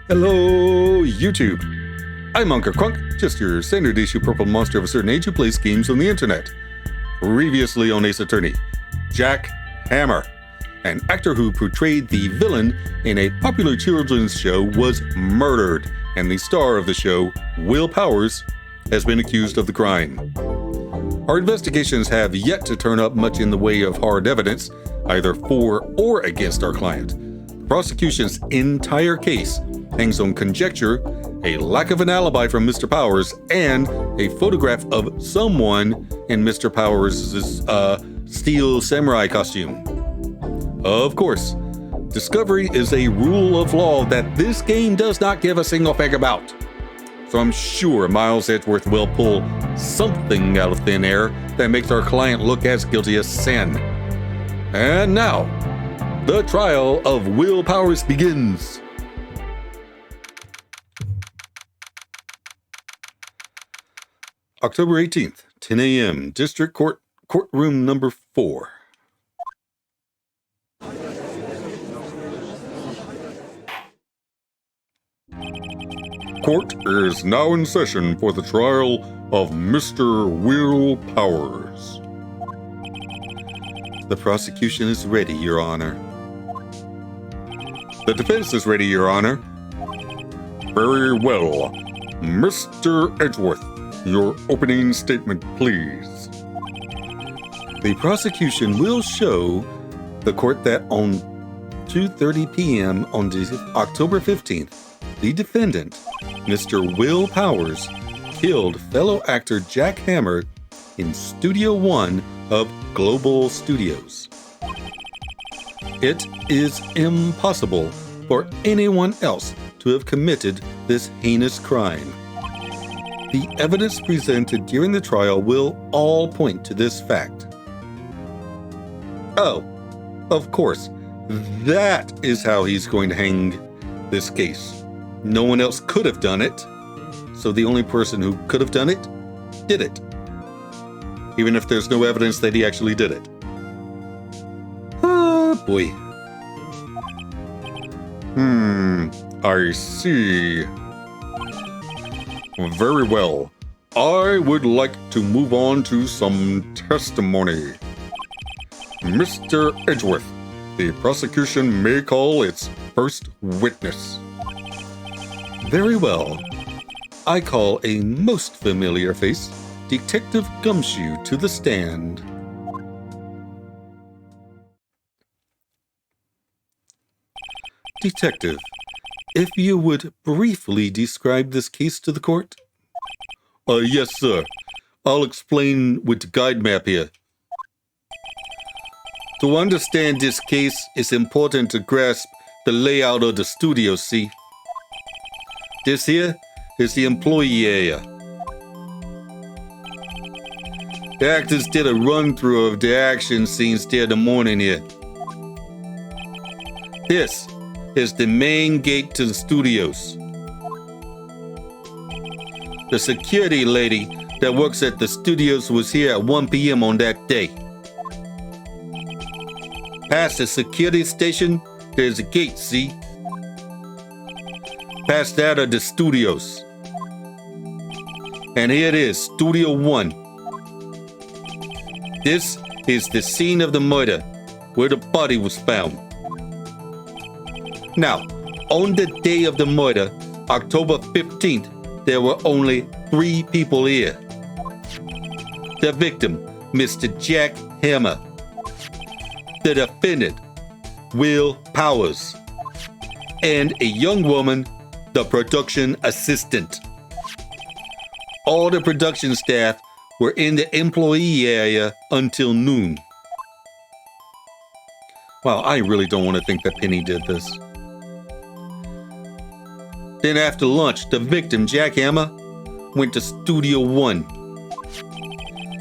Hello, YouTube. I'm Unca Crunk, just your standard issue purple monster of a certain age who plays games on the internet. Previously on Ace Attorney, Jack Hammer, an actor who portrayed the villain in a popular children's show, was murdered, and the star of the show, Will Powers, has been accused of the crime. Our investigations have yet to turn up much in the way of hard evidence, either for or against our client. The prosecution's entire case hangs on conjecture, a lack of an alibi from Mr. Powers, and a photograph of someone in Mr. Powers' steel samurai costume. Of course, discovery is a rule of law that this game does not give a single fig about. So I'm sure Miles Edgeworth will pull something out of thin air that makes our client look as guilty as sin. And now, the trial of Will Powers begins. October 18th, 10 a.m., District Court, Courtroom number 4. Court is now in session for the trial of Mr. Will Powers. The prosecution is ready, Your Honor. The defense is ready, Your Honor. Very well. Mr. Edgeworth, your opening statement, please. The prosecution will show the court that on 2:30 p.m. on October 15th, the defendant, Mr. Will Powers, killed fellow actor Jack Hammer in Studio 1 of Global Studios. It is impossible for anyone else to have committed this heinous crime. The evidence presented during the trial will all point to this fact. Oh, of course, that is how he's going to hang this case. No one else could have done it, so the only person who could have done it, did it. Even if there's no evidence that he actually did it. Oh, boy. I see. Very well. I would like to move on to some testimony. Mr. Edgeworth, the prosecution may call its first witness. Very well. I call a most familiar face, Detective Gumshoe, to the stand. Detective, if you would briefly describe this case to the court? Yes, sir. I'll explain with the guide map here. To understand this case, it's important to grasp the layout of the studio, see? This here is the employee area. The actors did a run-through of the action scenes there the morning here. This is the main gate to the studios. The security lady that works at the studios was here at 1 p.m. on that day. Past the security station, there's a gate, see? Past that are the studios. And here it is, Studio 1. This is the scene of the murder, where the body was found. Now, on the day of the murder, October 15th, there were only 3 people here. The victim, Mr. Jack Hammer. The defendant, Will Powers. And a young woman, the production assistant. All the production staff were in the employee area until noon. Wow, I really don't want to think that Penny did this. Then after lunch, the victim, Jack Hammer, went to Studio 1.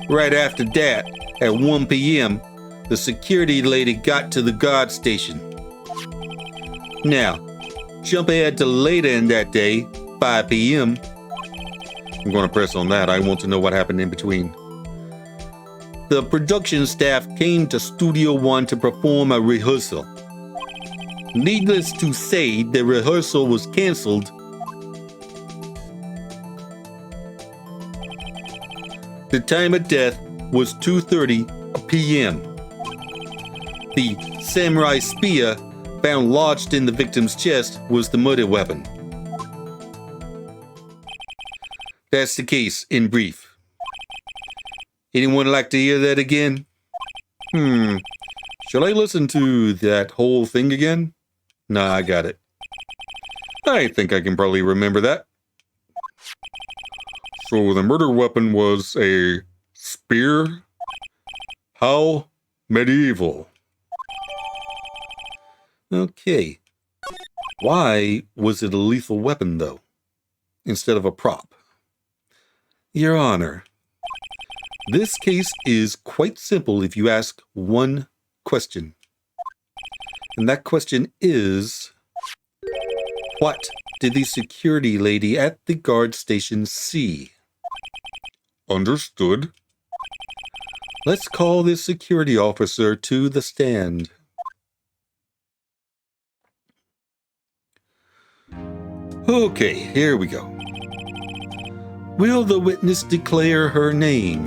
Right after that, at 1 p.m., the security lady got to the guard station. Now, jump ahead to later in that day, 5 p.m. I'm going to press on that. I want to know what happened in between. The production staff came to Studio 1 to perform a rehearsal. Needless to say, the rehearsal was canceled. The time of death was 2:30 p.m. The samurai spear found lodged in the victim's chest was the murder weapon. That's the case in brief. Anyone like to hear that again? Should I listen to that whole thing again? Nah, I got it. I think I can probably remember that. So the murder weapon was a spear? How medieval. Okay. Why was it a lethal weapon, though, instead of a prop? Your Honor, this case is quite simple if you ask one question. And that question is, what did the security lady at the guard station see? Understood. Let's call this security officer to the stand. Okay, here we go. Will the witness declare her name?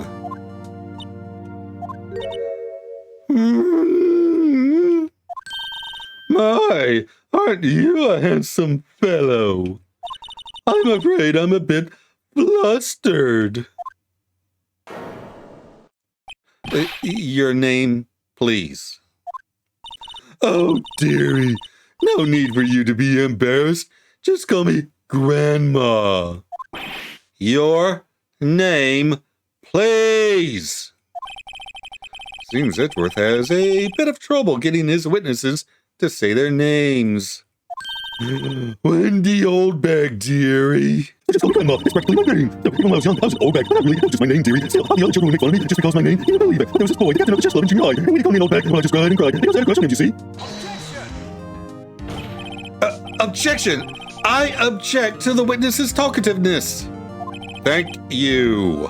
My, aren't you a handsome fellow? I'm afraid I'm a bit flustered. Your name, please. Oh, dearie, no need for you to be embarrassed. Just call me Grandma. Your name, please. Seems Edgeworth has a bit of trouble getting his witnesses to say their names. Wendy Oldbag, dearie. Just call me Grandma. It's practically my name. When I was young, I was an Oldbag. Not really. It was just my name, dearie. Still, all the other children would make fun of me just because my name. You believe it. There was this boy, the captain of the chess club in junior high. And when he called me an Oldbag, well, I just cried and cried. He was a question, you see. Objection! I object to the witness's talkativeness. Thank you.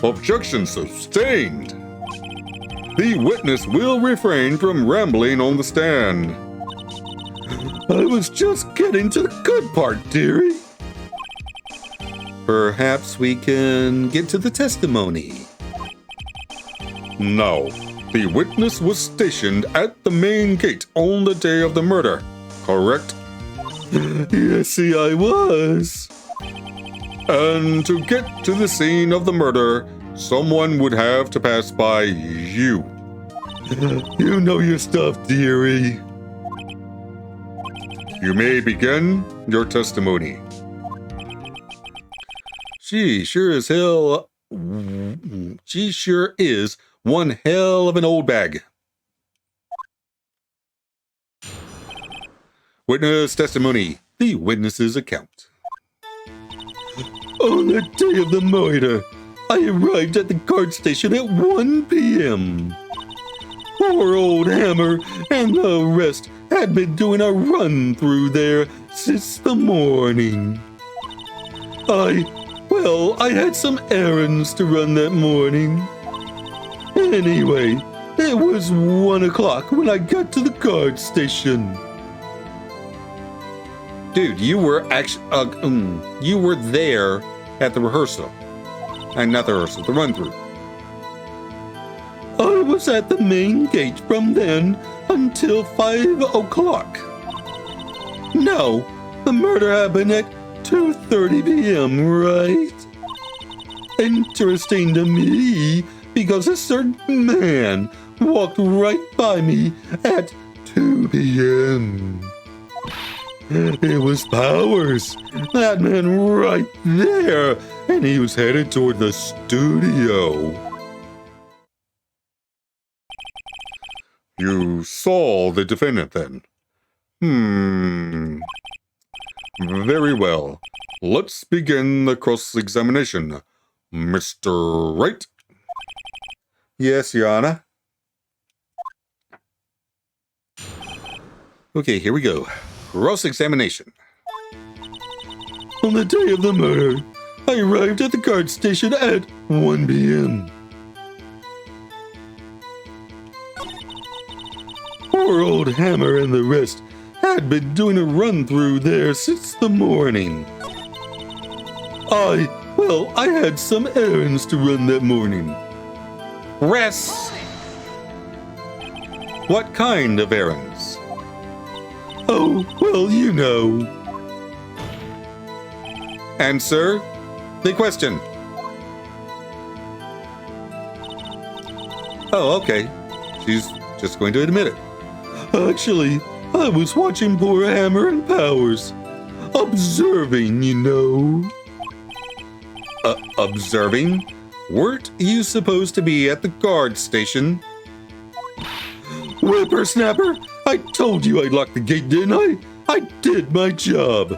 Objection sustained. The witness will refrain from rambling on the stand. I was just getting to the good part, dearie. Perhaps we can get to the testimony. No, the witness was stationed at the main gate on the day of the murder, correct? Yes, see, I was. And to get to the scene of the murder, someone would have to pass by you. You know your stuff, dearie. You may begin your testimony. She sure is one hell of an old bag. Witness testimony. The witness's account. On the day of the murder, I arrived at the guard station at 1 p.m. Poor old Hammer and the rest had been doing a run through there since the morning. I had some errands to run that morning. Anyway, it was 1 o'clock when I got to the guard station. Dude, you were you were there at the rehearsal. And not the rehearsal, the run-through. I was at the main gate from then until 5 o'clock. No, the murder happened at 2:30 p.m., right? Interesting to me, because a certain man walked right by me at 2 p.m. It was Powers, that man right there, and he was headed toward the studio. You saw the defendant then? Very well. Let's begin the cross-examination. Mr. Wright? Yes, Your Honor. Okay, here we go. Cross-examination. On the day of the murder, I arrived at the guard station at 1 p.m. Poor old Hammer and the rest had been doing a run-through there since the morning. I had some errands to run that morning. Rest! What kind of errands? Oh, well, you know. Answer the question. Oh, okay. She's just going to admit it. Actually, I was watching poor Hammer and Powers. Observing, you know. Observing? Weren't you supposed to be at the guard station? Whippersnapper, I told you I'd lock the gate, didn't I? I did my job.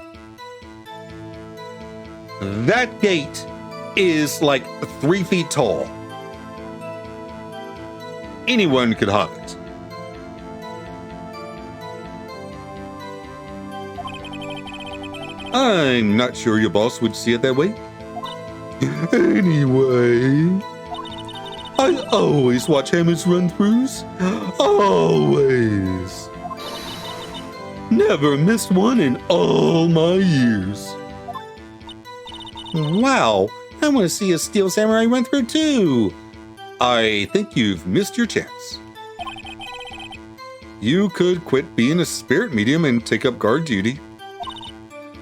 That gate is like 3 feet tall. Anyone could hop it. I'm not sure your boss would see it that way. Anyway, I always watch Hammer's run-throughs. Always. Never missed one in all my years. Wow, I want to see a Steel Samurai run-through too. I think you've missed your chance. You could quit being a spirit medium and take up guard duty.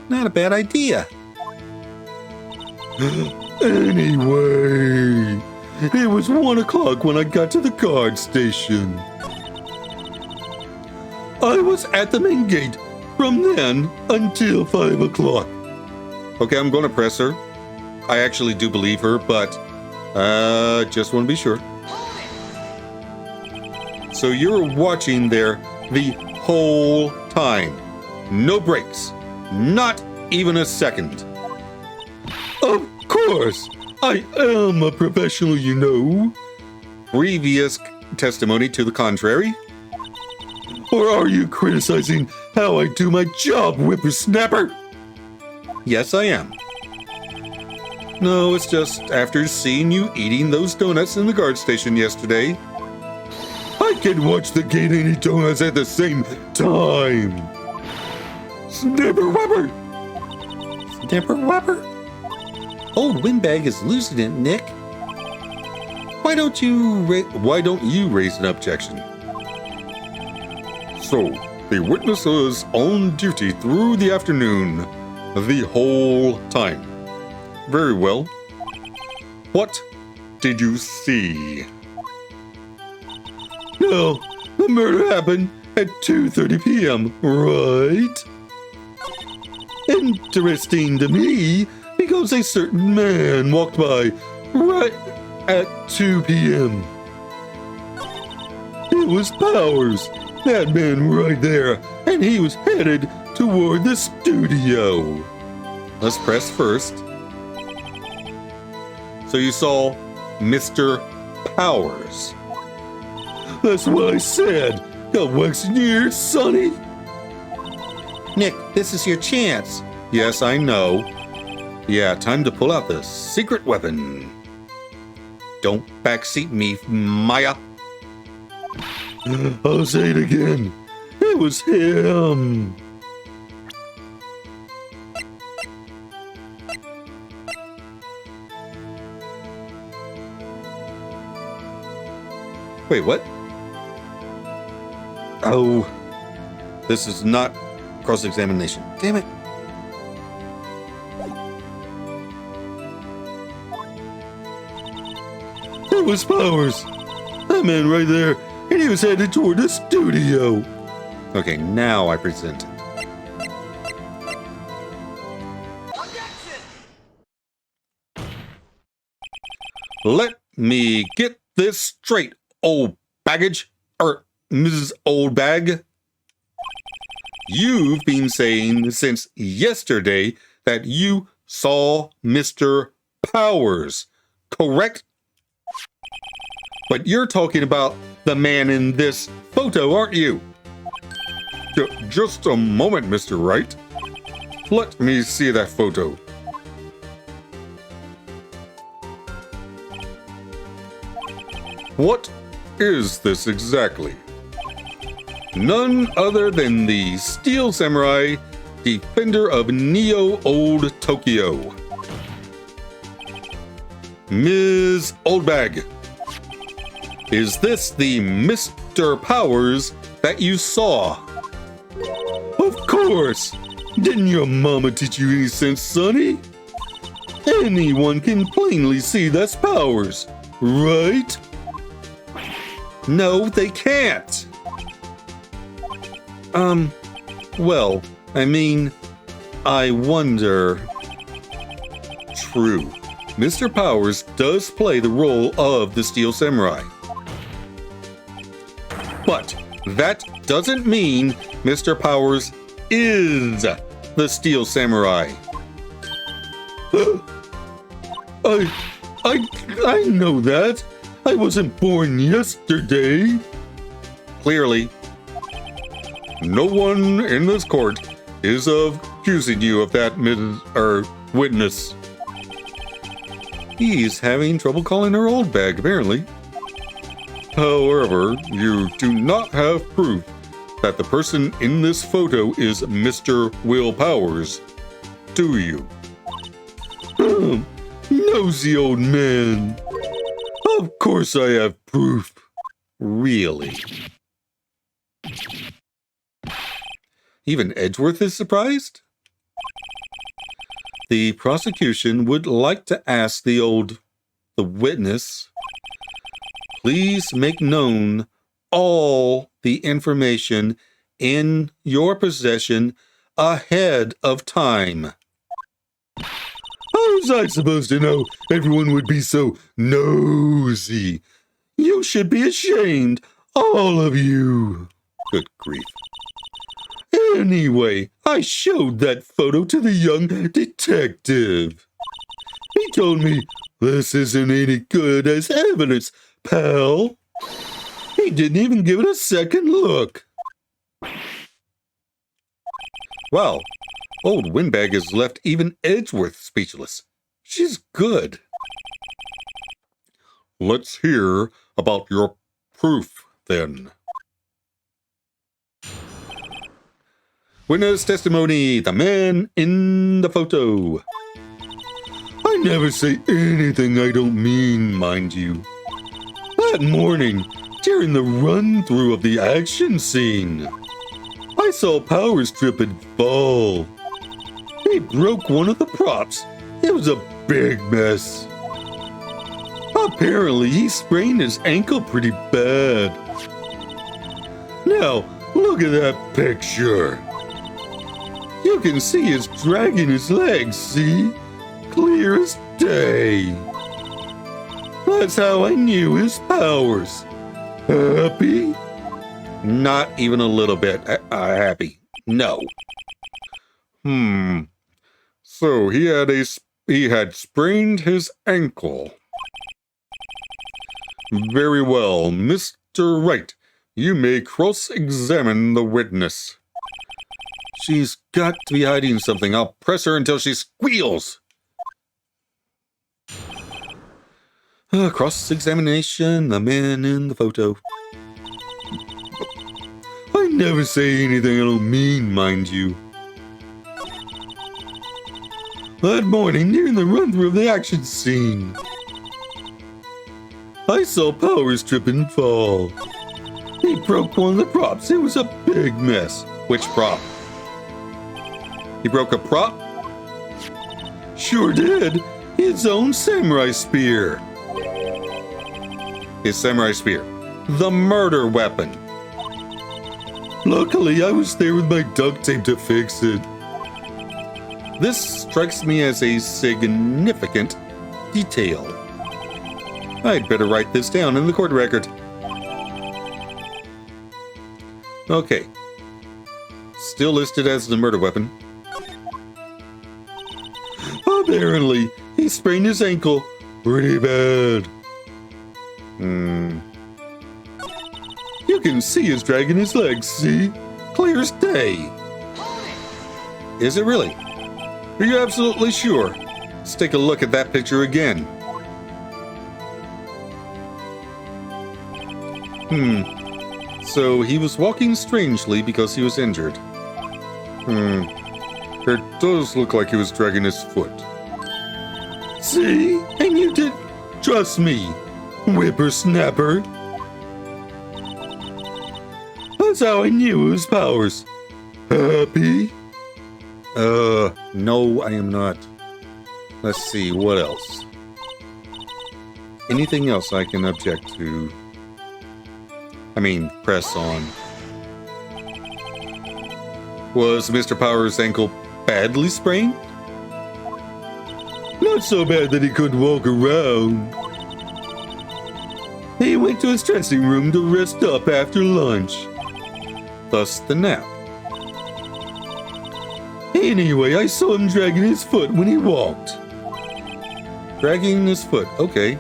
Not a bad idea. Anyway, it was 1 o'clock when I got to the guard station. I was at the main gate from then until 5 o'clock. Okay, I'm going to press her. I actually do believe her, but just want to be sure. So you're watching there the whole time. No breaks. Not even a second. Of course, I am a professional, you know. Previous testimony to the contrary? Or are you criticizing how I do my job, whippersnapper? Yes, I am. No, it's just after seeing you eating those donuts in the guard station yesterday. I can watch the gate and eat donuts at the same time. Snipper whopper! Snipper whopper? Old Windbag is losing it, Nick. Why don't you raise an objection? So, the witness was on duty through the afternoon, the whole time. Very well. What did you see? No, the murder happened at 2:30 p.m., right? Interesting to me, because a certain man walked by right at 2 p.m. It was Powers, that man right there, and he was headed toward the studio. Let's press first. So you saw Mr. Powers. That's what I said. Got wax in your ears, Sonny? Nick, this is your chance. Yes, I know. Yeah, time to pull out the secret weapon. Don't backseat me, Maya. I'll say it again. It was him. Wait, what? Oh, this is not cross-examination. Damn it. It was Powers. That man right there, and he was headed toward the studio. Okay, now I present it. Let me get this straight, old baggage, Mrs. Old Bag. You've been saying since yesterday that you saw Mr. Powers, correct? But you're talking about the man in this photo, aren't you? Just a moment, Mr. Wright. Let me see that photo. What is this exactly? None other than the Steel Samurai, defender of Neo Old Tokyo. Ms. Oldbag, is this the Mr. Powers that you saw? Of course! Didn't your mama teach you any sense, Sonny? Anyone can plainly see that's Powers, right? No, they can't. Well, I mean, I wonder. True. Mr. Powers does play the role of the Steel Samurai. But that doesn't mean Mr. Powers is the Steel Samurai. I know that. I wasn't born yesterday. Clearly, no one in this court is accusing you of that, witness. He's having trouble calling her old bag, apparently. However, you do not have proof that the person in this photo is Mr. Will Powers, do you? Nosy old man. Of course I have proof. Really? Even Edgeworth is surprised? The prosecution would like to ask the witness, please make known all the information in your possession ahead of time. How was I supposed to know everyone would be so nosy? You should be ashamed, all of you. Good grief. Anyway, I showed that photo to the young detective. He told me, this isn't any good as evidence, pal. He didn't even give it a second look. Wow, old Windbag has left even Edgeworth speechless. She's good. Let's hear about your proof, then. Witness testimony, the man in the photo. I never say anything I don't mean, mind you. That morning, during the run-through of the action scene, I saw Powers trip and fall. He broke one of the props. It was a big mess. Apparently, he sprained his ankle pretty bad. Now, look at that picture. You can see it's dragging his legs, see? Clear as day. That's how I knew his Powers. Happy? Not even a little bit happy. No. So he had sprained his ankle. Very well, Mr. Wright. You may cross-examine the witness. She's got to be hiding something. I'll press her until she squeals. Cross-examination, the man in the photo. I never say anything I don't mean, mind you. That morning, during the run-through of the action scene, I saw Powers trip and fall. He broke one of the props. It was a big mess. Which prop? He broke a prop? Sure did. His own samurai spear. His samurai spear. The murder weapon. Luckily, I was there with my duct tape to fix it. This strikes me as a significant detail. I'd better write this down in the court record. Okay. Still listed as the murder weapon. Apparently, he sprained his ankle pretty bad. You can see he's dragging his legs, see? Clear as day. Is it really? Are you absolutely sure? Let's take a look at that picture again. So he was walking strangely because he was injured. It does look like he was dragging his foot. See? And you did trust me, whippersnapper. That's how I knew his powers. Happy? No, I am not. Let's see, what else? Anything else I can object to? Press on. Was Mr. Powers' ankle badly sprained? Not so bad that he couldn't walk around. He went to his dressing room to rest up after lunch. Thus the nap. Anyway, I saw him dragging his foot when he walked. Dragging his foot, okay.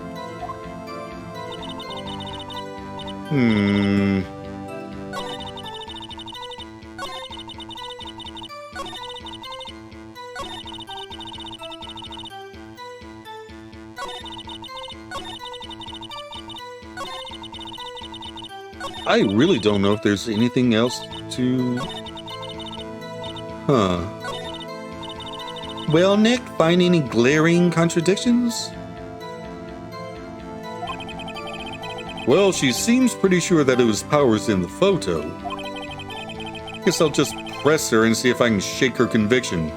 I really don't know if there's anything else to... Well, Nick, find any glaring contradictions? Well, she seems pretty sure that it was Powers in the photo. Guess I'll just press her and see if I can shake her conviction.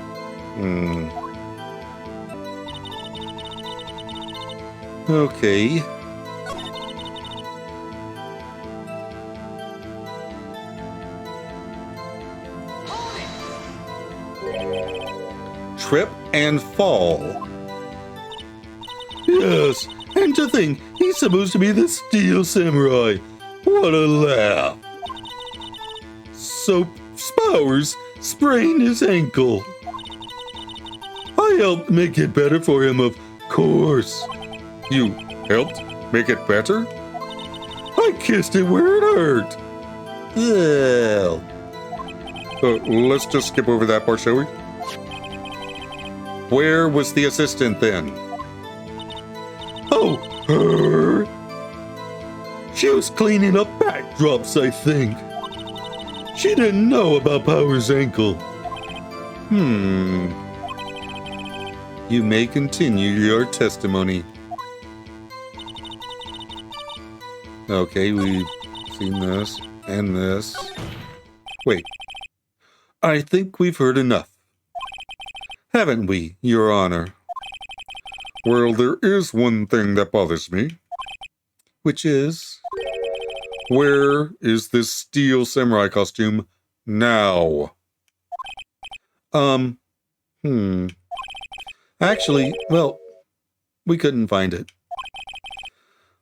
Okay. Trip and fall. Yes, and to think he's supposed to be the Steel Samurai. What a laugh. So Powers sprained his ankle. I helped make it better for him, of course. You helped make it better? I kissed it where it hurt. Well. Let's just skip over that part, shall we? Where was the assistant then? Oh, her. She was cleaning up backdrops, I think. She didn't know about Powers' ankle. You may continue your testimony. Okay, we've seen this and this. Wait. I think we've heard enough. Haven't we, Your Honor? Well, there is one thing that bothers me. Which is? Where is this Steel Samurai costume now? Actually, well, we couldn't find it.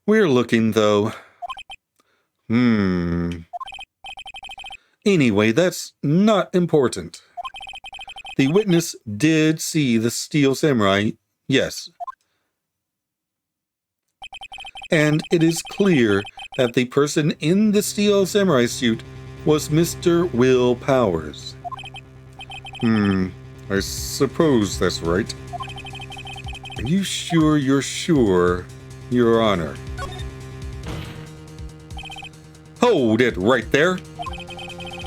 We're looking, though. Anyway, that's not important. The witness did see the Steel Samurai, yes. And it is clear that the person in the Steel Samurai suit was Mr. Will Powers. I suppose that's right. Are you sure you're sure, Your Honor? Hold it right there.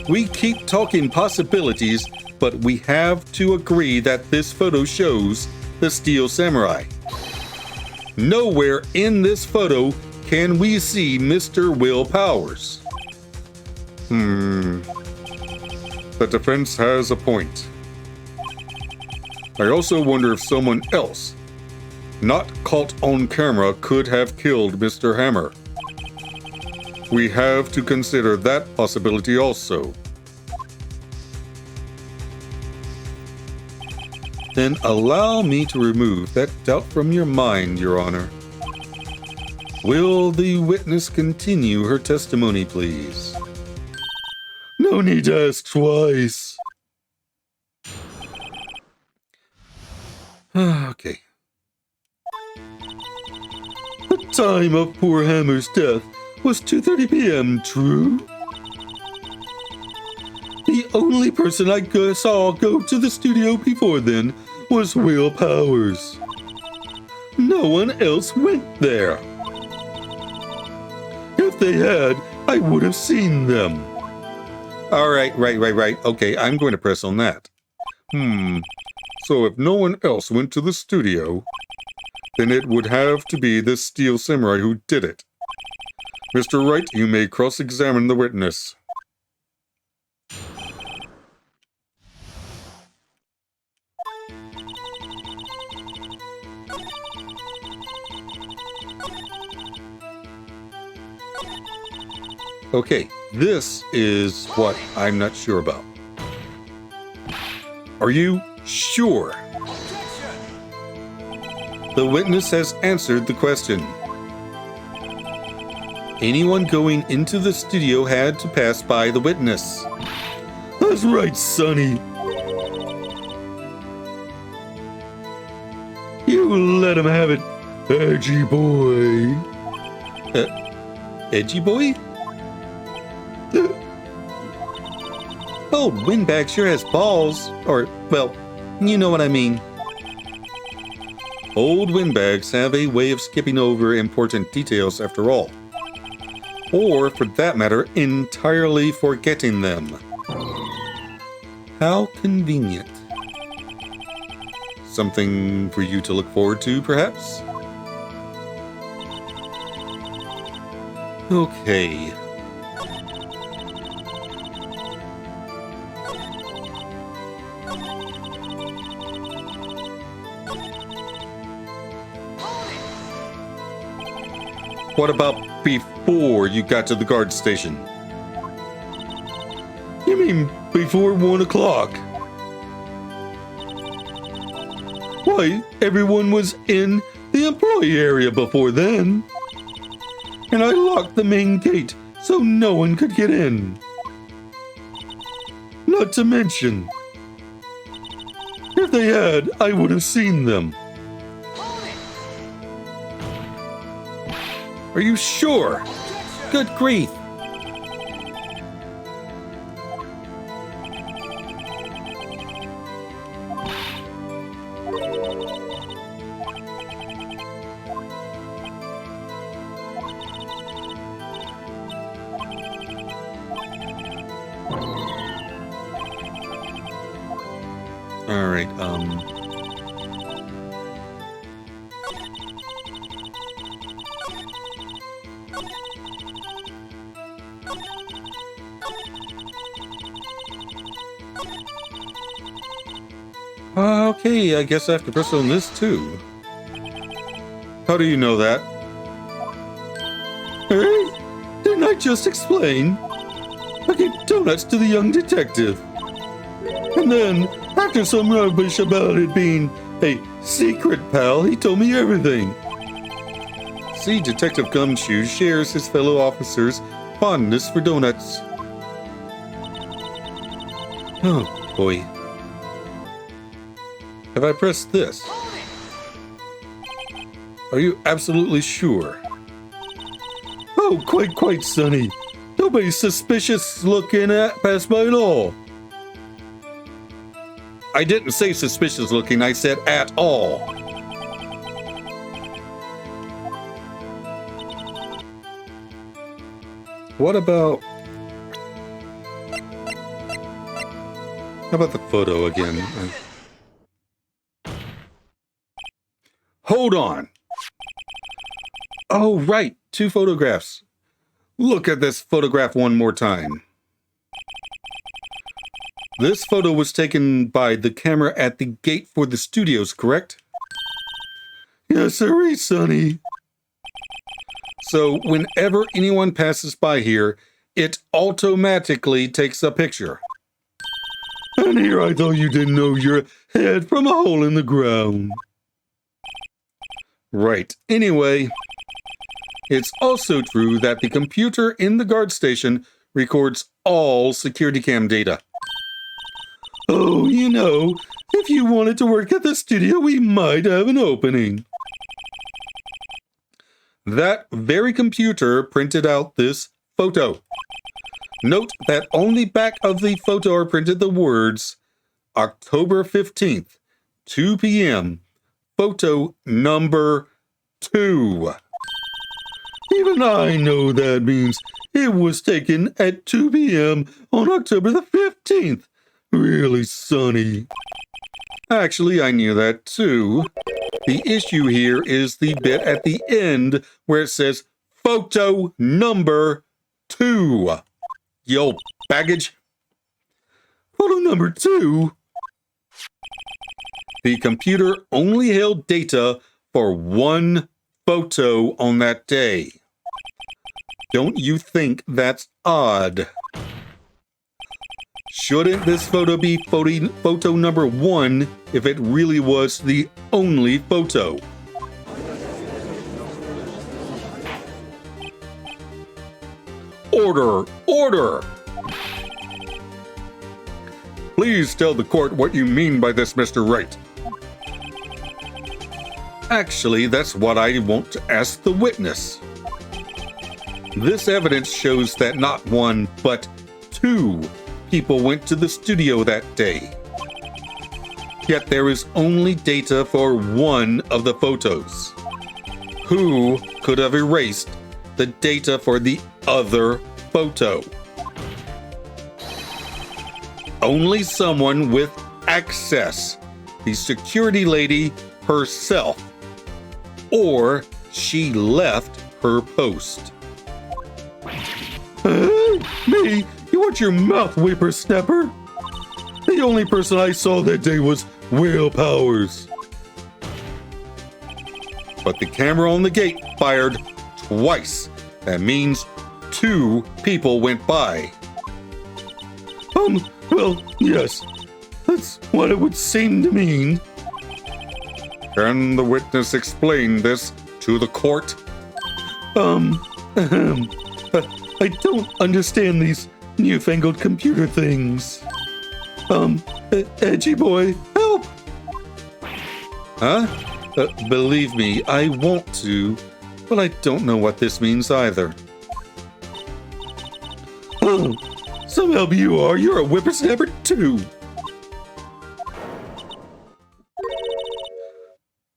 We keep talking possibilities, but we have to agree that this photo shows the Steel Samurai. Nowhere in this photo can we see Mr. Will Powers. The defense has a point. I also wonder if someone else, not caught on camera, could have killed Mr. Hammer. We have to consider that possibility also. Then allow me to remove that doubt from your mind, Your Honor. Will the witness continue her testimony, please? No need to ask twice. Okay. The time of poor Hammer's death was 2:30 p.m., true? The only person I saw go to the studio before then was Will Powers. No one else went there. If they had, I would have seen them. All right. Okay, I'm going to press on that. So if no one else went to the studio, then it would have to be this steel samurai who did it. Mr. Wright, you may cross-examine the witness. Okay, this is what I'm not sure about. Are you sure? The witness has answered the question. Anyone going into the studio had to pass by the witness. That's right, Sonny. You let him have it, edgy boy. Edgy boy? Old Windbag sure has balls. Or, well, you know what I mean. Old windbags have a way of skipping over important details after all. Or, for that matter, entirely forgetting them. How convenient. Something for you to look forward to, perhaps? Okay. What about before you got to the guard station? You mean before 1 o'clock? Why, everyone was in the employee area before then. And I locked the main gate so no one could get in. Not to mention, if they had, I would have seen them. Are you sure? Good grief. All right, okay, I guess I have to press on this too. How do you know that? Hey, didn't I just explain? I gave donuts to the young detective. And then, after some rubbish about it being a secret, pal, he told me everything. See, Detective Gumshoe shares his fellow officers' fondness for donuts. Oh, boy. Have I pressed this? Are you absolutely sure? Oh, quite, Sonny. Nobody's suspicious looking at past by at all. I didn't say suspicious looking, I said at all. What about... How about the photo again? Hold on. Oh, right, 2 photographs. Look at this photograph one more time. This photo was taken by the camera at the gate for the studios, correct? Yes, sir, Sonny. So whenever anyone passes by here, it automatically takes a picture. And here I thought you didn't know your head from a hole in the ground. Right. Anyway, it's also true that the computer in the guard station records all security cam data. Oh, you know, if you wanted to work at the studio, we might have an opening. That very computer printed out this photo. Note that on the back of the photo are printed the words, October 15th, 2 p.m., photo number 2. Even I know that means It was taken at 2 p.m. on October the 15th. Really sunny. Actually, I knew that too. The issue here is the bit at the end where it says photo number 2. Yo, baggage. Photo number 2? The computer only held data for one photo on that day. Don't you think that's odd? Shouldn't this photo be photo number 1 if it really was the only photo? Order! Order! Please tell the court what you mean by this, Mr. Wright. Actually, that's what I want to ask the witness. This evidence shows that not 1, but 2 people went to the studio that day. Yet there is only data for 1 of the photos. Who could have erased the data for the other photo? Only someone with access, the security lady herself, or she left her post. Me? You want your mouth, whippersnapper? The only person I saw that day was Will Powers. But the camera on the gate fired twice. That means 2 people went by. Well, yes. That's what it would seem to mean. Can the witness explain this to the court? I don't understand these newfangled computer things. Edgy boy, help! Huh? Believe me, I want to, but I don't know what this means either. Oh, some help you are. You're a whippersnapper too.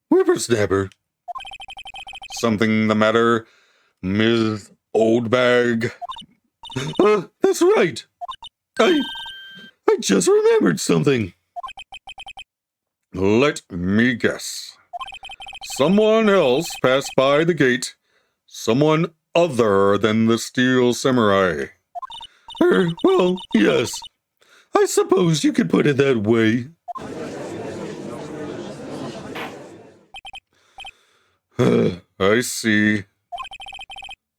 Whippersnapper? Something the matter, Ms. Oldbag? That's right. I just remembered something. Let me guess. Someone else passed by the gate. Someone other than the Steel Samurai. Well, yes. I suppose you could put it that way. I see.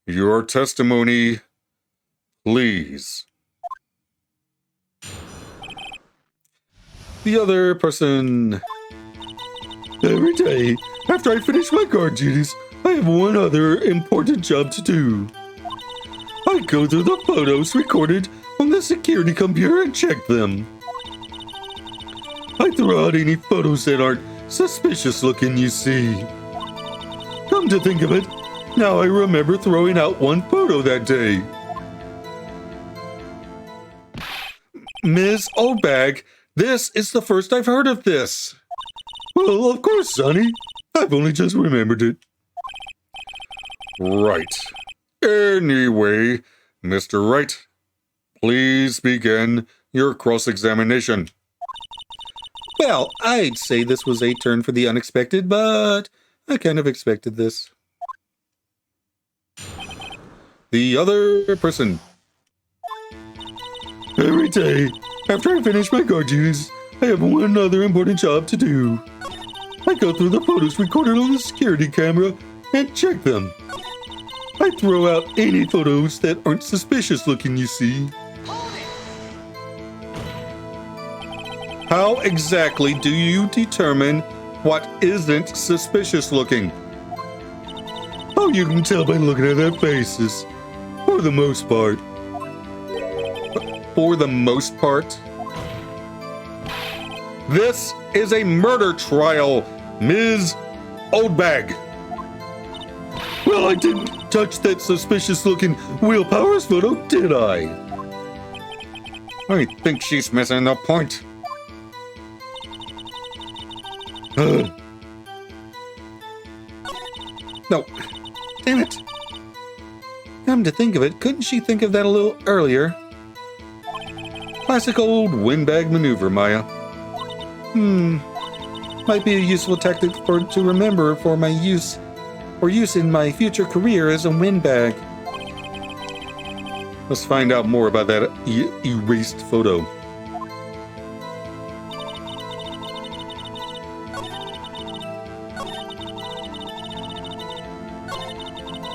Your testimony, please. The other person. Every day, after I finish my guard duties, I have one other important job to do. I go through the photos recorded on the security computer and check them. I throw out any photos that aren't suspicious looking, you see. Come to think of it, now I remember throwing out one photo that day. Ms. Oldbag, this is the first I've heard of this. Well, of course, Sonny. I've only just remembered it. Right. Anyway, Mr. Wright, please begin your cross-examination. Well, I'd say this was a turn for the unexpected, but I kind of expected this. The other person. Every day, after I finish my guard duties, I have one other important job to do. I go through the photos recorded on the security camera and check them. I throw out any photos that aren't suspicious looking, you see. How exactly do you determine what isn't suspicious looking? Oh, you can tell by looking at their faces. For the most part. For the most part? This is a murder trial, Ms. Oldbag. Well, I didn't touch that suspicious-looking Will Powers photo, did I? I think she's missing the point. No. Damn it. Come to think of it, couldn't she think of that a little earlier? Classic old windbag maneuver, Maya. Might be a useful tactic to remember for my use in my future career as a windbag. Let's find out more about that erased photo.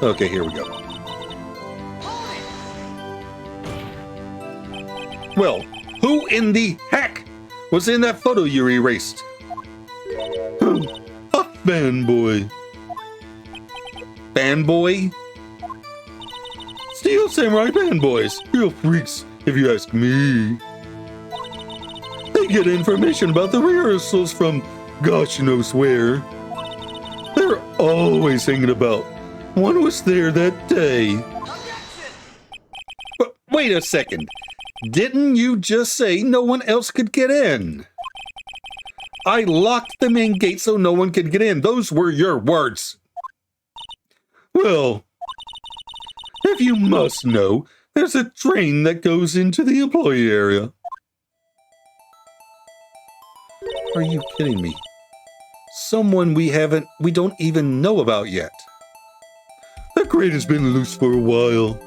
Okay, here we go. Well, who in the heck was in that photo you erased? A fanboy. Fanboy? Steel Samurai fanboys. Real freaks, if you ask me. They get information about the rehearsals from gosh knows where. They're always hanging about. One was there that day. But wait a second. Didn't you just say no one else could get in? I locked the main gate so no one could get in. Those were your words. Well, if you must know, there's a train that goes into the employee area. Are you kidding me? Someone we don't even know about yet. The crate has been loose for a while.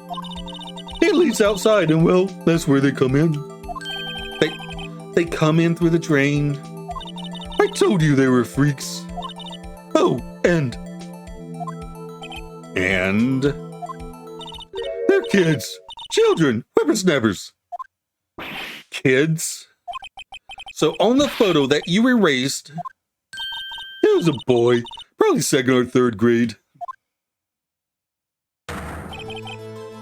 It leads outside, and well, that's where they come in. They come in through the drain. I told you they were freaks. Oh, and they're kids, children, whippersnappers. Kids? So on the photo that you erased, it was a boy, probably 2nd or 3rd grade.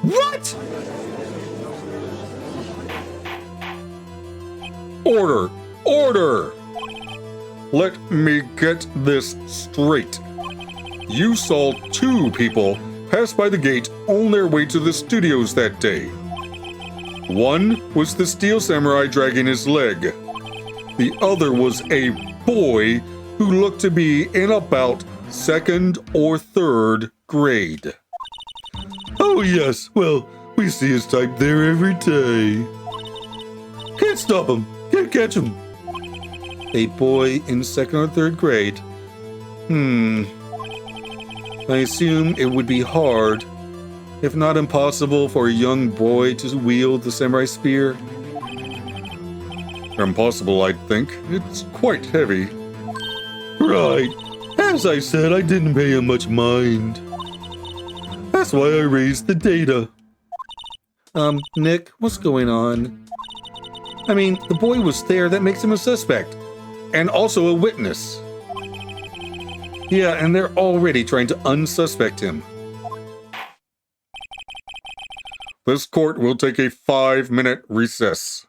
What? Order! Order! Let me get this straight. You saw 2 people pass by the gate on their way to the studios that day. One was the Steel Samurai dragging his leg. The other was a boy who looked to be in about 2nd or 3rd grade. Oh yes, well, we see his type there every day. Can't stop him, can't catch him. A boy in 2nd or 3rd grade. I assume it would be hard, if not impossible, for a young boy to wield the samurai spear. Impossible, I'd think. It's quite heavy. Right. As I said, I didn't pay him much mind. That's why I raised the data. Nick, what's going on? I mean, the boy was there, that makes him a suspect. And also a witness. Yeah, and they're already trying to unsuspect him. This court will take a 5-minute recess.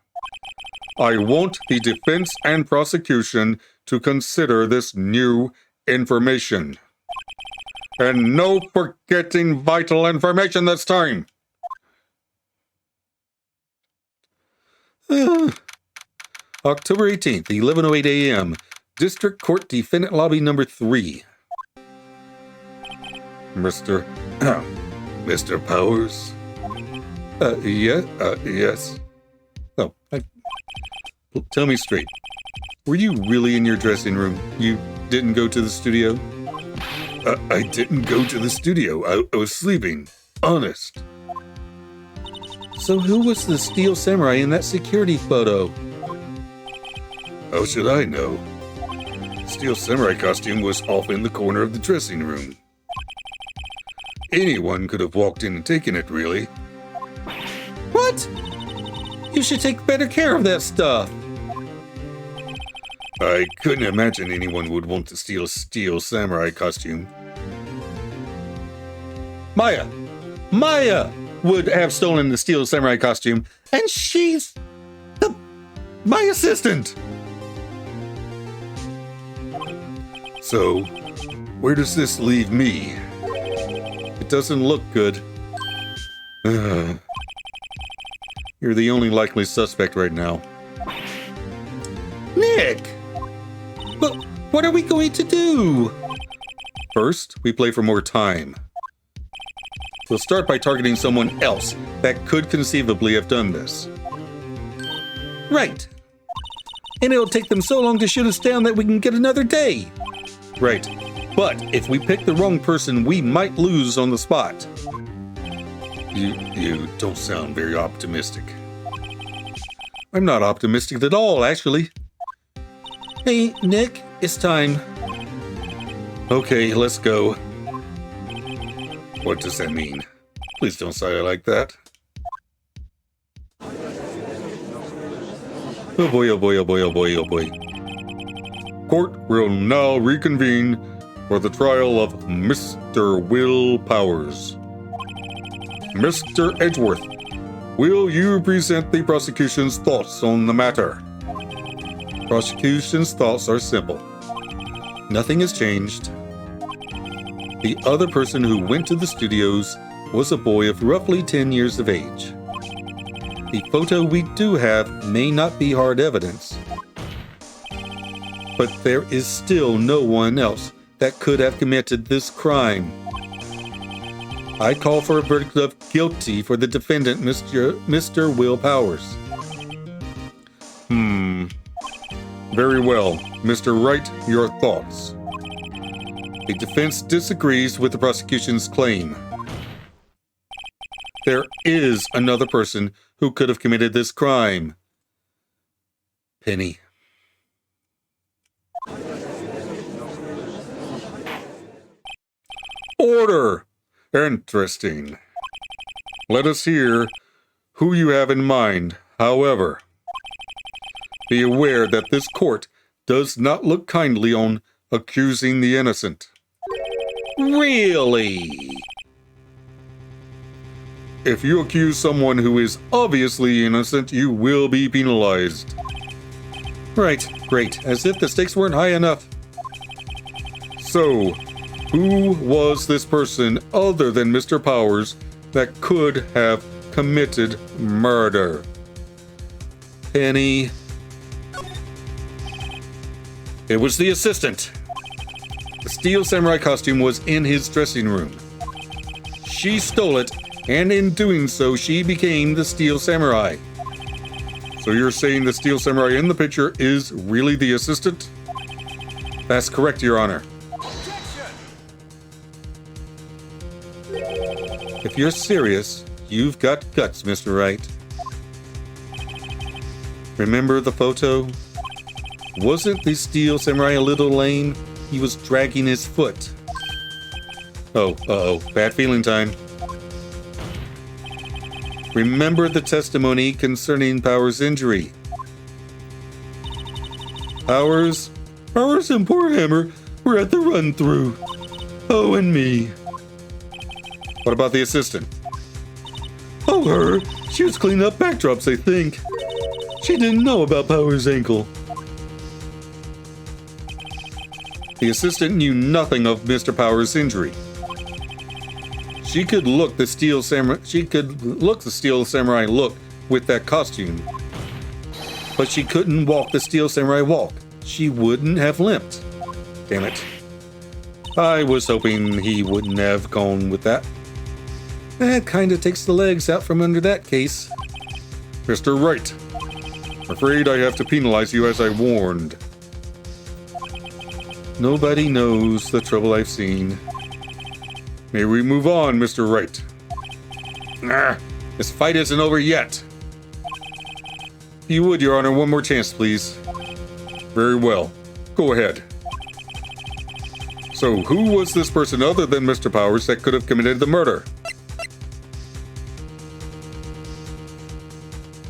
I want the defense and prosecution to consider this new information. And no forgetting vital information this time. October 18th, 11:08 a.m. District Court Defendant Lobby number 3. Mr. Powers? Yes. Oh, tell me straight. Were you really in your dressing room? You didn't go to the studio? I didn't go to the studio. I was sleeping. Honest. So who was the Steel Samurai in that security photo? How should I know? Steel Samurai costume was off in the corner of the dressing room. Anyone could have walked in and taken it, really. What? You should take better care of that stuff. I couldn't imagine anyone would want to steal Steel Samurai costume. Maya would have stolen the Steel Samurai costume, and she's my assistant. So, where does this leave me? It doesn't look good. You're the only likely suspect right now. Nick! But what are we going to do? First, we play for more time. We'll start by targeting someone else that could conceivably have done this. Right. And it'll take them so long to shoot us down that we can get another day. Right. But if we pick the wrong person, we might lose on the spot. You don't sound very optimistic. I'm not optimistic at all, actually. Hey, Nick, it's time. Okay, let's go. What does that mean? Please don't say it like that. Oh boy, oh boy, oh boy, oh boy, oh boy. Court will now reconvene for the trial of Mr. Will Powers. Mr. Edgeworth, will you present the prosecution's thoughts on the matter? Prosecution's thoughts are simple. Nothing has changed. The other person who went to the studios was a boy of roughly 10 years of age. The photo we do have may not be hard evidence, but there is still no one else that could have committed this crime. I call for a verdict of guilty for the defendant, Mr. Will Powers. Very well. Mr. Wright, your thoughts. The defense disagrees with the prosecution's claim. There is another person who could have committed this crime. Penny. Order! Interesting. Let us hear who you have in mind. However, be aware that this court does not look kindly on accusing the innocent. Really? If you accuse someone who is obviously innocent, you will be penalized. Right, great. As if the stakes weren't high enough. So, who was this person other than Mr. Powers that could have committed murder? Penny. It was the assistant. The Steel Samurai costume was in his dressing room. She stole it, and in doing so, she became the Steel Samurai. So you're saying the Steel Samurai in the picture is really the assistant? That's correct, Your Honor. If you're serious, you've got guts, Mr. Wright. Remember the photo? Wasn't the Steel Samurai a little lame? He was dragging his foot. Oh, bad feeling time. Remember the testimony concerning Powers' injury. Powers and poor Hammer were at the run-through. Oh, and me. What about the assistant? Oh, her. She was cleaning up backdrops, I think. She didn't know about Powers' ankle. The assistant knew nothing of Mr. Powers' injury. She could look the Steel Samurai look with that costume, but she couldn't walk the Steel Samurai walk. She wouldn't have limped. Damn it. I was hoping he wouldn't have gone with that. That kind of takes the legs out from under that case. Mr. Wright, I'm afraid I have to penalize you as I warned. Nobody knows the trouble I've seen. May we move on, Mr. Wright? This fight isn't over yet. If you would, Your Honor, one more chance, please. Very well. Go ahead. So, who was this person other than Mr. Powers that could have committed the murder?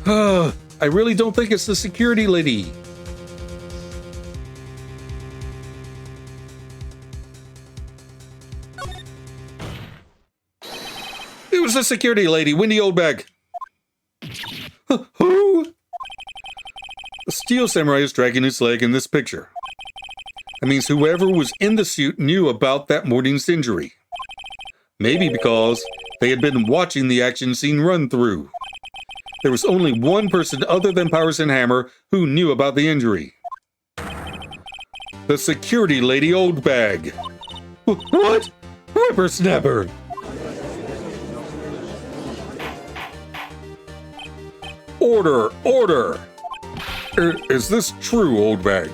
I really don't think it's the security lady. It was the security lady, Wendy Oldbag. Who? The Steel Samurai is dragging his leg in this picture. That means whoever was in the suit knew about that morning's injury. Maybe because they had been watching the action scene run through. There was only one person other than Powers and Hammer who knew about the injury. The security lady Oldbag. What? Whippersnapper! Order! Order! Is this true, Old Bag?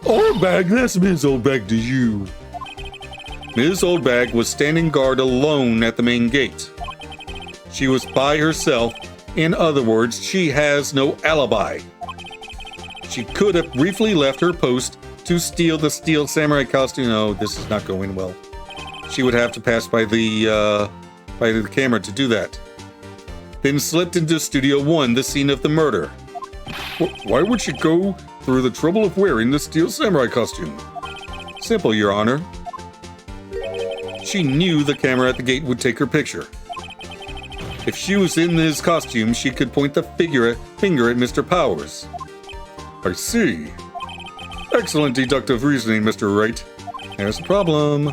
Old Bag, that's Ms. Old Bag to you. Ms. Old Bag was standing guard alone at the main gate. She was by herself. In other words, she has no alibi. She could have briefly left her post to steal the steel samurai costume. No, this is not going well. She would have to pass by the camera to do that. Then slipped into Studio 1, the scene of the murder. Why would she go through the trouble of wearing the steel samurai costume? Simple, Your Honor. She knew the camera at the gate would take her picture. If she was in his costume, she could point the finger at Mr. Powers. I see. Excellent deductive reasoning, Mr. Wright. There's a problem.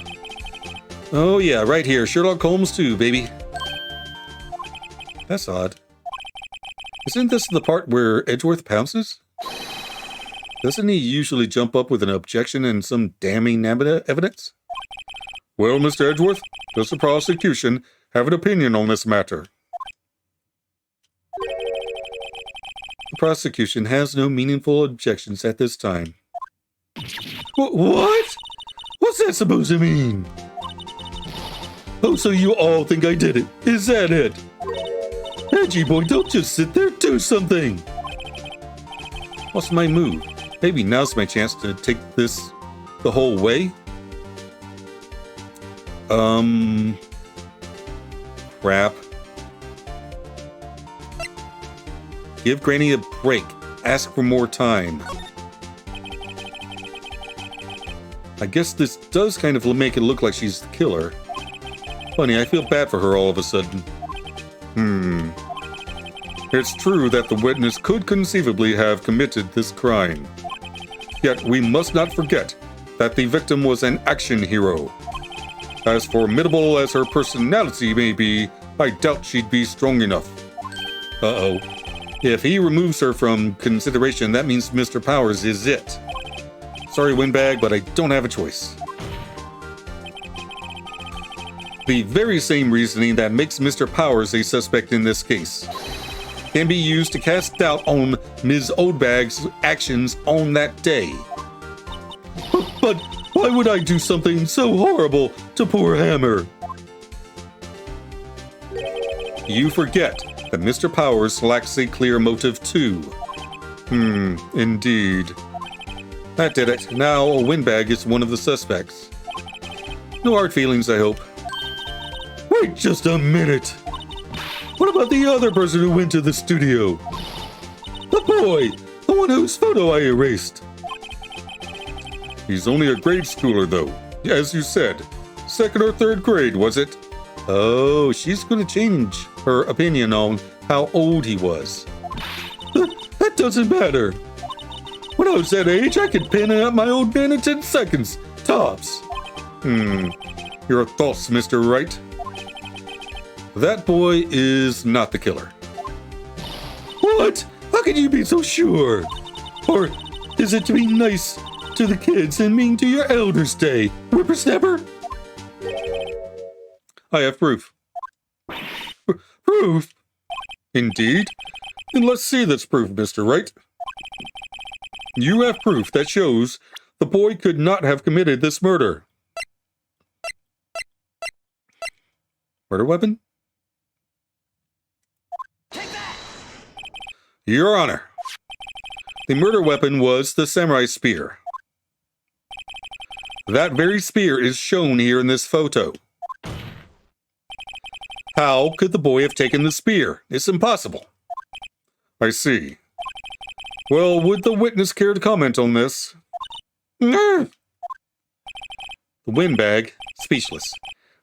Oh yeah, right here. Sherlock Holmes too, baby. That's odd. Isn't this the part where Edgeworth pounces? Doesn't he usually jump up with an objection and some damning evidence? Well, Mr. Edgeworth, does the prosecution have an opinion on this matter? The prosecution has no meaningful objections at this time. What? What's that supposed to mean? Oh, so you all think I did it? Is that it? Edgy boy, don't just sit there, do something! What's my move? Maybe now's my chance to take this the whole way? Crap. Give Granny a break. Ask for more time. I guess this does kind of make it look like she's the killer. Funny, I feel bad for her all of a sudden. It's true that the witness could conceivably have committed this crime. Yet we must not forget that the victim was an action hero. As formidable as her personality may be, I doubt she'd be strong enough. Uh-oh. If he removes her from consideration, that means Mr. Powers is it. Sorry, Windbag, but I don't have a choice. The very same reasoning that makes Mr. Powers a suspect in this case can be used to cast doubt on Ms. Oldbag's actions on that day. But why would I do something so horrible to poor Hammer? You forget that Mr. Powers lacks a clear motive too. Indeed. That did it. Now a Windbag is one of the suspects. No hard feelings, I hope. Wait just a minute. What about the other person who went to the studio? The boy, the one whose photo I erased. He's only a grade schooler, though. As you said, 2nd or 3rd grade, was it? Oh, she's going to change her opinion on how old he was. That doesn't matter. When I was that age, I could pin out my old man in 10 seconds, tops. Your thoughts, Mr. Wright? That boy is not the killer. What? How can you be so sure? Or is it to be nice to the kids and mean to your elders day, whippersnapper? I have proof. Proof? Indeed. Then let's see this proof, Mr. Wright. You have proof that shows the boy could not have committed this murder. Murder weapon? Your Honor, the murder weapon was the samurai spear. That very spear is shown here in this photo. How could the boy have taken the spear? It's impossible. I see. Well, would the witness care to comment on this? The Windbag, speechless.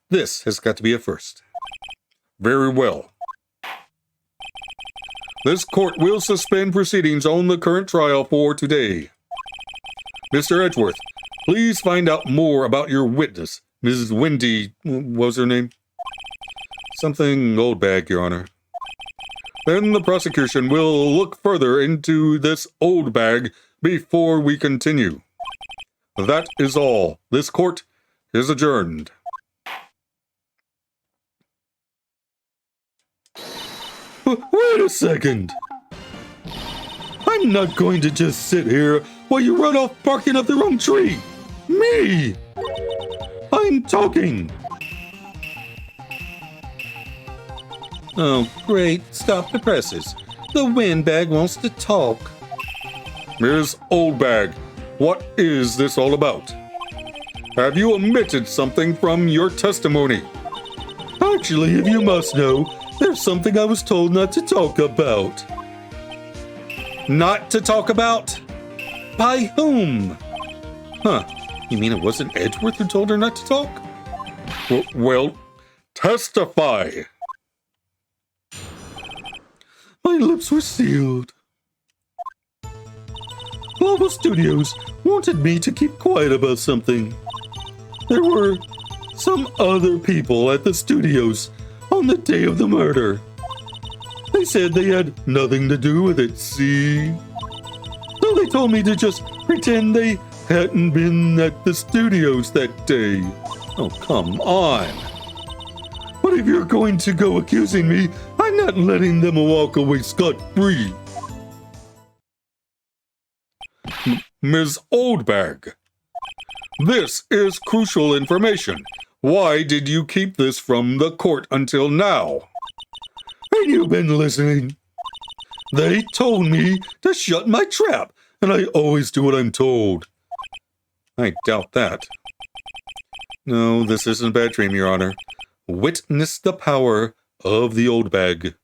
This has got to be a first. Very well. This court will suspend proceedings on the current trial for today. Mr. Edgeworth, please find out more about your witness, Mrs. Wendy, what was her name? Something Oldbag, Your Honor. Then the prosecution will look further into this Oldbag before we continue. That is all. This court is adjourned. Wait a second. I'm not going to just sit here while you run off barking up the wrong tree. Me! I'm talking. Oh, great. Stop the presses. The windbag wants to talk. Ms. Oldbag, what is this all about? Have you omitted something from your testimony? Actually, if you must know, there's something I was told not to talk about. Not to talk about? By whom? Huh. You mean it wasn't Edgeworth who told her not to talk? Well, testify. My lips were sealed. Global Studios wanted me to keep quiet about something. There were some other people at the studios on the day of the murder. They said they had nothing to do with it, see? So they told me to just pretend they hadn't been at the studios that day. Oh, come on. But if you're going to go accusing me, I'm not letting them walk away scot-free. Ms. Oldbag, this is crucial information. Why did you keep this from the court until now? And you've been listening. They told me to shut my trap, and I always do what I'm told. I doubt that. No, this isn't a bad dream, Your Honor. Witness the power of the Oldbag.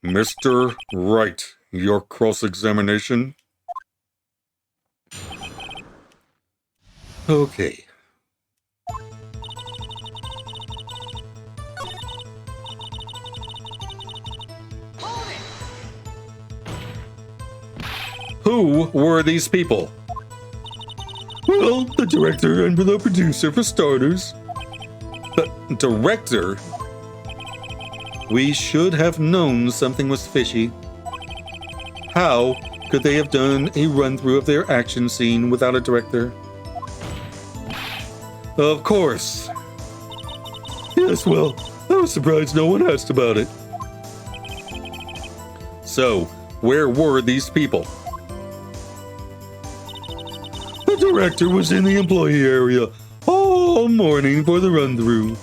Mr. Wright, your cross-examination. Okay. Who were these people? Well, the director and the producer, for starters. The director? We should have known something was fishy. How could they have done a run-through of their action scene without a director? Of course. Yes, well, I was surprised no one asked about it. So, where were these people? The director was in the employee area all morning for the run-through.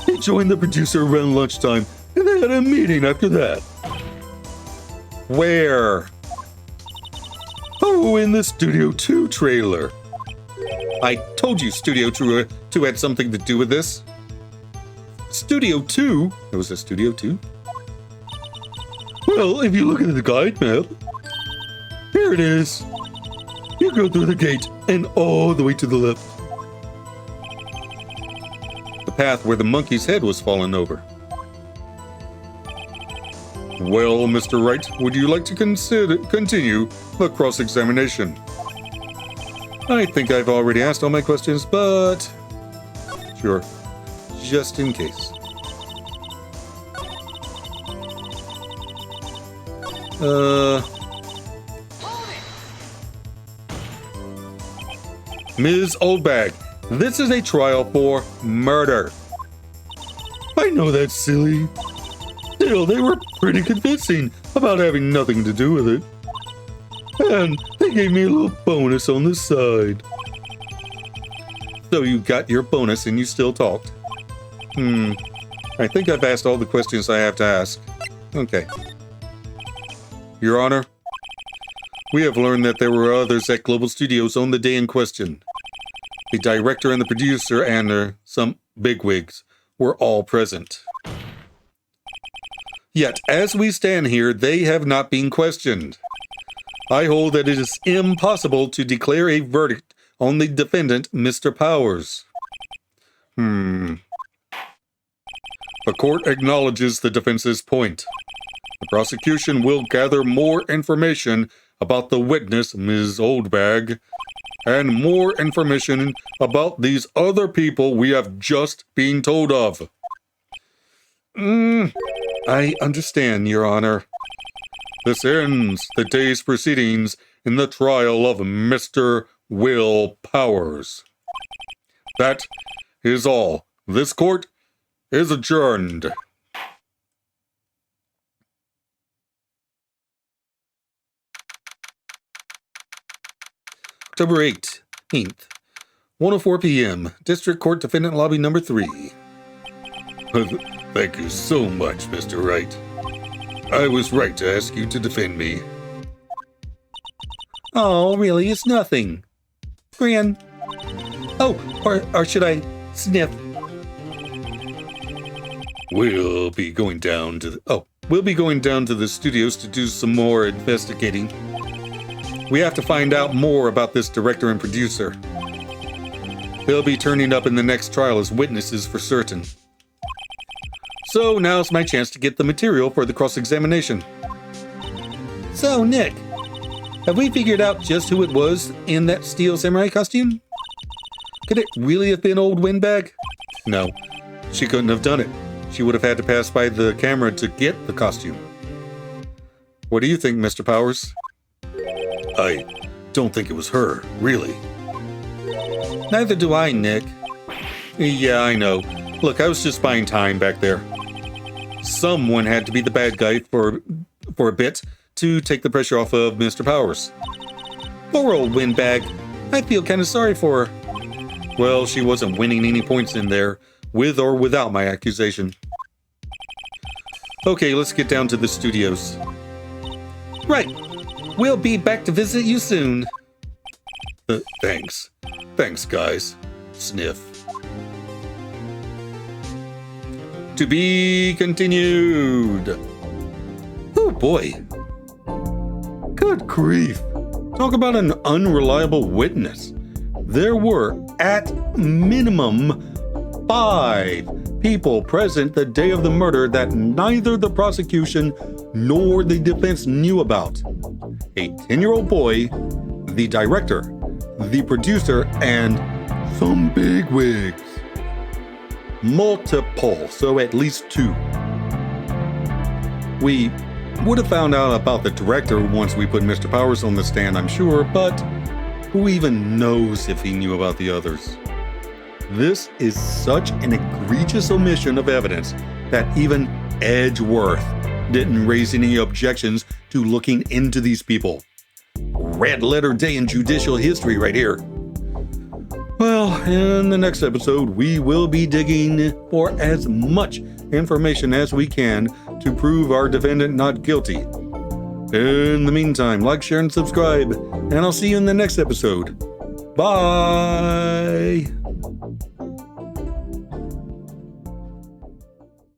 He joined the producer around lunchtime, and they had a meeting after that. Where? Oh, in the Studio 2 trailer. I told you Studio 2 had something to do with this. Studio 2? It was a Studio 2? Well, if you look at the guide map, here it is. You go through the gate and all the way to the left. The path where the monkey's head was fallen over. Well, Mr. Wright, would you like to continue the cross-examination? I think I've already asked all my questions, but sure, just in case. Ms. Oldbag, this is a trial for murder. I know that's silly. Still, they were pretty convincing about having nothing to do with it. And they gave me a little bonus on the side. So you got your bonus and you still talked. I think I've asked all the questions I have to ask. Okay. Your Honor, we have learned that there were others at Global Studios on the day in question. The director and the producer and some bigwigs were all present. Yet, as we stand here, they have not been questioned. I hold that it is impossible to declare a verdict on the defendant, Mr. Powers. The court acknowledges the defense's point. The prosecution will gather more information about the witness, Ms. Oldbag, and more information about these other people we have just been told of. I understand, Your Honor. This ends the day's proceedings in the trial of Mr. Will Powers. That is all. This court is adjourned. October 18th, 1:04 p.m., District Court Defendant Lobby number 3. Thank you so much, Mr. Wright. I was right to ask you to defend me. Oh, really? It's nothing. Gran. Oh, or should I sniff? We'll be going down to the studios to do some more investigating. We have to find out more about this director and producer. They'll be turning up in the next trial as witnesses for certain. So now's my chance to get the material for the cross-examination. So, Nick, have we figured out just who it was in that steel samurai costume? Could it really have been old Windbag? No, she couldn't have done it. She would have had to pass by the camera to get the costume. What do you think, Mr. Powers? I don't think it was her, really. Neither do I, Nick. Yeah, I know. Look, I was just buying time back there. Someone had to be the bad guy for a bit to take the pressure off of Mr. Powers. Poor old Windbag. I feel kind of sorry for her. Well, she wasn't winning any points in there, with or without my accusation. Okay, let's get down to the studios. Right. We'll be back to visit you soon. Thanks. Thanks, guys. Sniff. To be continued. Oh, boy. Good grief. Talk about an unreliable witness. There were, at minimum, 5 people present the day of the murder that neither the prosecution nor the defense knew about. A 10-year-old boy, the director, the producer, and some bigwigs. Multiple, so at least 2. We would have found out about the director once we put Mr. Powers on the stand, I'm sure, but who even knows if he knew about the others? This is such an egregious omission of evidence that even Edgeworth didn't raise any objections to looking into these people. Red letter day in judicial history right here. Well, in the next episode, we will be digging for as much information as we can to prove our defendant not guilty. In the meantime, like, share, and subscribe, and I'll see you in the next episode. Bye!